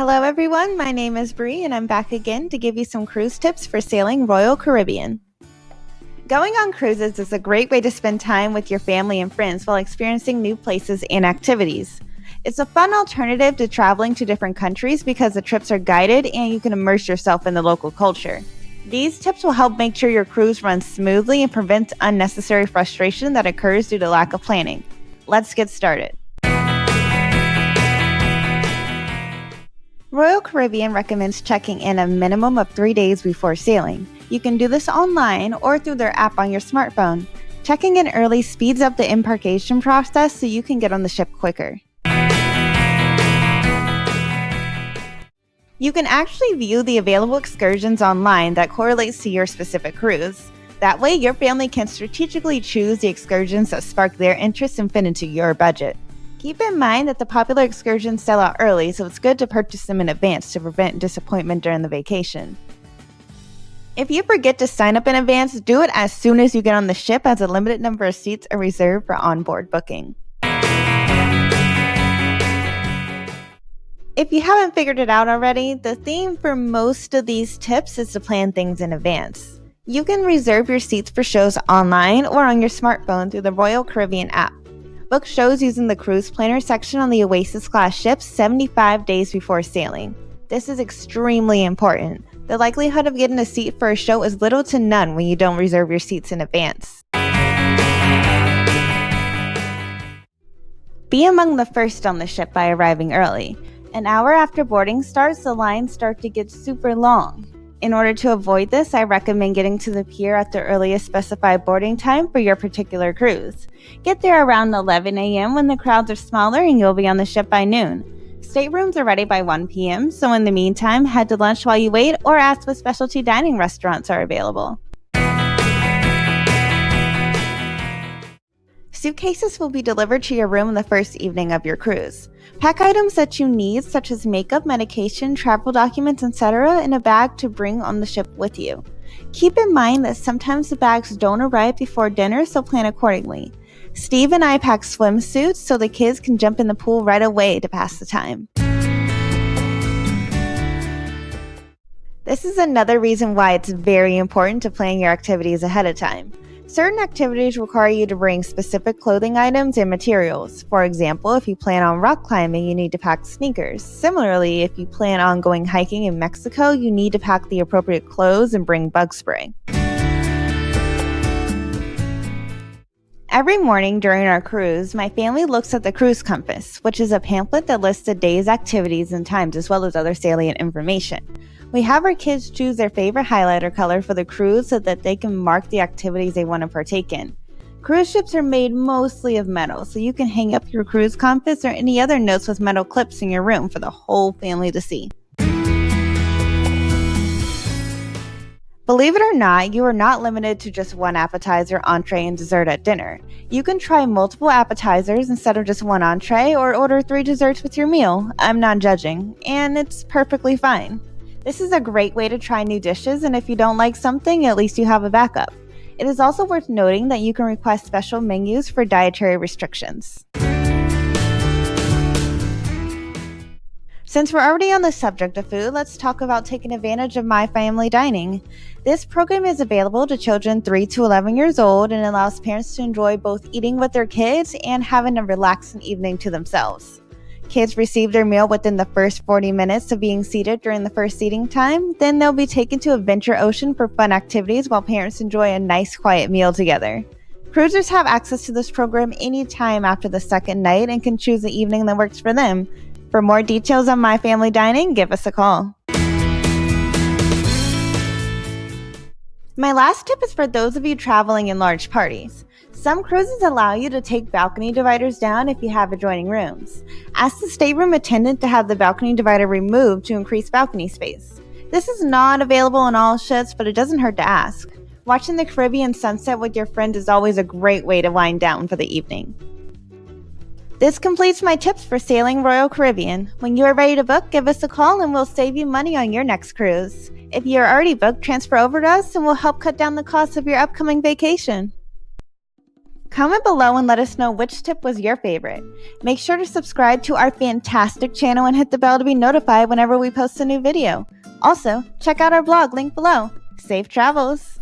Hello everyone, my name is Bree and I'm back again to give you some cruise tips for sailing Royal Caribbean. Going on cruises is a great way to spend time with your family and friends while experiencing new places and activities. It's a fun alternative to traveling to different countries because the trips are guided and you can immerse yourself in the local culture. These tips will help make sure your cruise runs smoothly and prevent unnecessary frustration that occurs due to lack of planning. Let's get started. Royal Caribbean recommends checking in a minimum of 3 days before sailing. You can do this online or through their app on your smartphone. Checking in early speeds up the embarkation process so you can get on the ship quicker. You can actually view the available excursions online that correlates to your specific cruise. That way, your family can strategically choose the excursions that spark their interest and fit into your budget. Keep in mind that the popular excursions sell out early, so it's good to purchase them in advance to prevent disappointment during the vacation. If you forget to sign up in advance, do it as soon as you get on the ship, as a limited number of seats are reserved for onboard booking. If you haven't figured it out already, the theme for most of these tips is to plan things in advance. You can reserve your seats for shows online or on your smartphone through the Royal Caribbean app. Book shows using the Cruise Planner section on the Oasis class ships 75 days before sailing. This is extremely important. The likelihood of getting a seat for a show is little to none when you don't reserve your seats in advance. Be among the first on the ship by arriving early. An hour after boarding starts, the lines start to get super long. In order to avoid this, I recommend getting to the pier at the earliest specified boarding time for your particular cruise. Get there around 11 a.m. when the crowds are smaller and you'll be on the ship by noon. Staterooms are ready by 1 p.m., so in the meantime, head to lunch while you wait or ask what specialty dining restaurants are available. Suitcases will be delivered to your room on the first evening of your cruise. Pack items that you need, such as makeup, medication, travel documents, etc., in a bag to bring on the ship with you. Keep in mind that sometimes the bags don't arrive before dinner, so plan accordingly. Steve and I pack swimsuits so the kids can jump in the pool right away to pass the time. This is another reason why it's very important to plan your activities ahead of time. Certain activities require you to bring specific clothing items and materials. For example, if you plan on rock climbing, you need to pack sneakers. Similarly, if you plan on going hiking in Mexico, you need to pack the appropriate clothes and bring bug spray. Every morning during our cruise, my family looks at the Cruise Compass, which is a pamphlet that lists the day's activities and times as well as other salient information. We have our kids choose their favorite highlighter color for the cruise so that they can mark the activities they want to partake in. Cruise ships are made mostly of metal, so you can hang up your cruise compass or any other notes with metal clips in your room for the whole family to see. Believe it or not, you are not limited to just one appetizer, entree, and dessert at dinner. You can try multiple appetizers instead of just one entree, or order 3 desserts with your meal. I'm not judging, and it's perfectly fine. This is a great way to try new dishes, and if you don't like something, at least you have a backup. It is also worth noting that you can request special menus for dietary restrictions. Since we're already on the subject of food, let's talk about taking advantage of My Family Dining. This program is available to children 3 to 11 years old and allows parents to enjoy both eating with their kids and having a relaxing evening to themselves. Kids receive their meal within the first 40 minutes of being seated during the first seating time. Then they'll be taken to Adventure Ocean for fun activities while parents enjoy a nice quiet meal together. Cruisers have access to this program anytime after the second night and can choose the evening that works for them. For more details on My Family Dining, give us a call. My last tip is for those of you traveling in large parties. Some cruises allow you to take balcony dividers down if you have adjoining rooms. Ask the stateroom attendant to have the balcony divider removed to increase balcony space. This is not available on all ships, but it doesn't hurt to ask. Watching the Caribbean sunset with your friend is always a great way to wind down for the evening. This completes my tips for sailing Royal Caribbean. When you are ready to book, give us a call and we'll save you money on your next cruise. If you are already booked, transfer over to us and we'll help cut down the cost of your upcoming vacation. Comment below and let us know which tip was your favorite. Make sure to subscribe to our fantastic channel and hit the bell to be notified whenever we post a new video. Also, check out our blog link below. Safe travels!